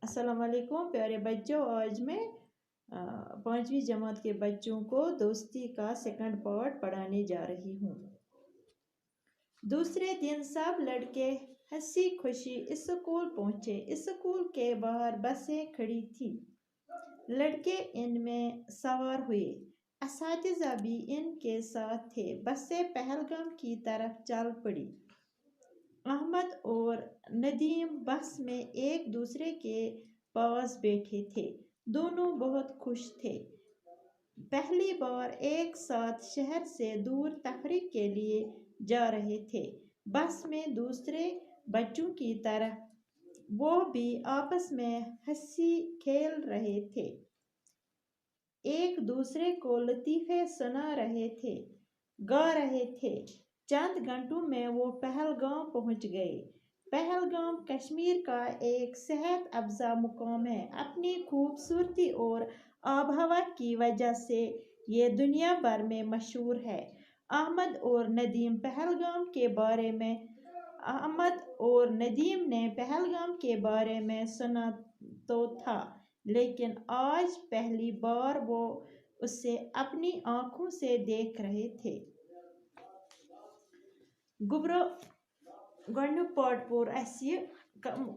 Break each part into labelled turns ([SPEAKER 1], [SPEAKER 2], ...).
[SPEAKER 1] अस्सलाम वालेकुम प्यारे बच्चों। आज मैं 5वीं जमात के बच्चों को दोस्ती का सेकंड पार्ट पढ़ाने जा रही हूँ। दूसरे दिन सब लड़के हंसी खुशी स्कूल पहुँचे। स्कूल के बाहर बसें खड़ी थी। लड़के इनमें सवार हुए। असातिज़ा भी इनके साथ थे। बसें पहलगाम की तरफ चल पड़ी। अहमद और नदीम बस में एक दूसरे के पास बैठे थे। दोनों बहुत खुश थे। पहली बार एक साथ शहर से दूर तफरीह के लिए जा रहे थे। बस में दूसरे बच्चों की तरह वो भी आपस में हंसी खेल रहे थे। एक दूसरे को लतीफ़े सुना रहे थे, गा रहे थे। चंद घंटों में वो पहलगाम पहुंच गए। पहलगाम कश्मीर का एक सेहत अफजा मुकाम है। अपनी खूबसूरती और आबहवा की वजह से ये दुनिया भर में मशहूर है। अहमद और नदीम ने पहलगाम के बारे में सुना तो था, लेकिन आज पहली बार वो उसे अपनी आंखों से देख रहे थे। गुब्रो गोडनुक पार्ट पोर असी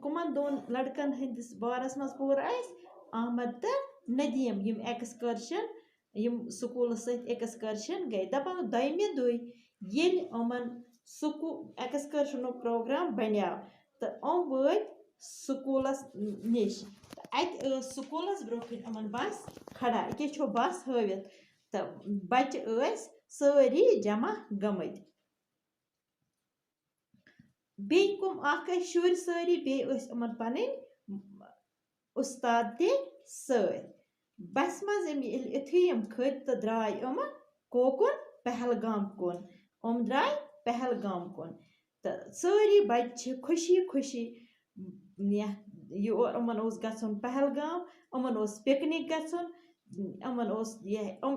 [SPEAKER 1] कुमन दोन लड़कन हंदिस बारस मज पोर अहमद तो नदीम यम एक्सकर्शन यम स्कूल सत एक्सकर्शन गए। दपान दयमे दुई येल अमन स्कूल एक्सकर्शन प्रोग्राम बन्याव तो अम वत स्कूलस निश। अत स्कूलस ब्रोखन अमन बस खड़ा ये छो बस हवित तो बच्चे सारी जमा गमत। बे कुम शुर सारी बे अमन पन उस्ताद ते सत। बस मज युथी यम खत तो द्राय कोकुन पहलगाम कुन द्राय पहलगाम कुन तो सारी बच्चे खुशी खुशी यमन गसन पहलगाम अमन पिकनिक गसन अमन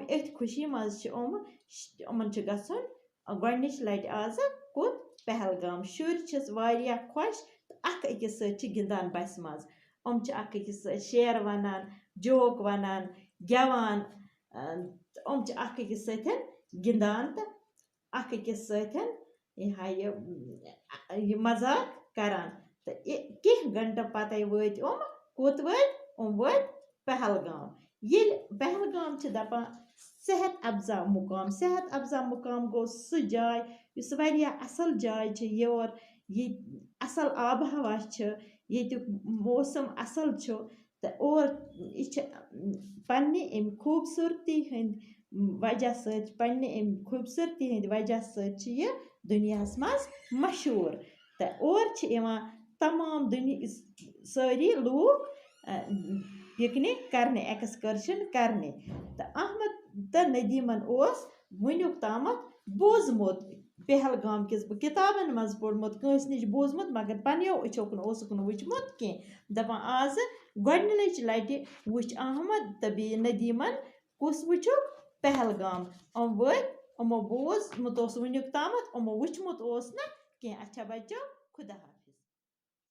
[SPEAKER 1] अथ खुशी मज अमन गसन गोडनिच लट आज कुत पहलगाम। शुर वारिया खुश अख अकिस सत गिंदान बस मज अख अकिस शेर वनान जोक वनान गेवान अख अकिस सत गिंदान तो अख अकिस सत मजाक करान तो कह घंटा पत वत कुत वत पहलगाम। ये पहलगाम दपान सेहत अफजा मुकाम गो सह जाय युस वारिया असल जाय योर ये असल आब हवा येतुक मौसम असल तो और यह पन्ने अमि खूबसूरती हंद वजह सत पन्ने अमि खूबसूरती हंद वजह सत यह दुनियास मज मशहूर तो और तमाम सारी लूक पिकनिक करने एक्सकर्शन करने तो अहमद तो नदीमन वुनुक तामत बोजमुत पहलगाम किस किताबन मज पोर्मुत कंस निश बोजमुत मगर पन्यो अछो वुचमुत के दपान आज गोडनिच लटि वुच अहमद तो बे नदीमन कुस वुचुक पहलगाम अमो बोजमुत वुनुक तामत अमो वुचमुत ना के। अच्छा बच्चों, खुदा हाफिज़।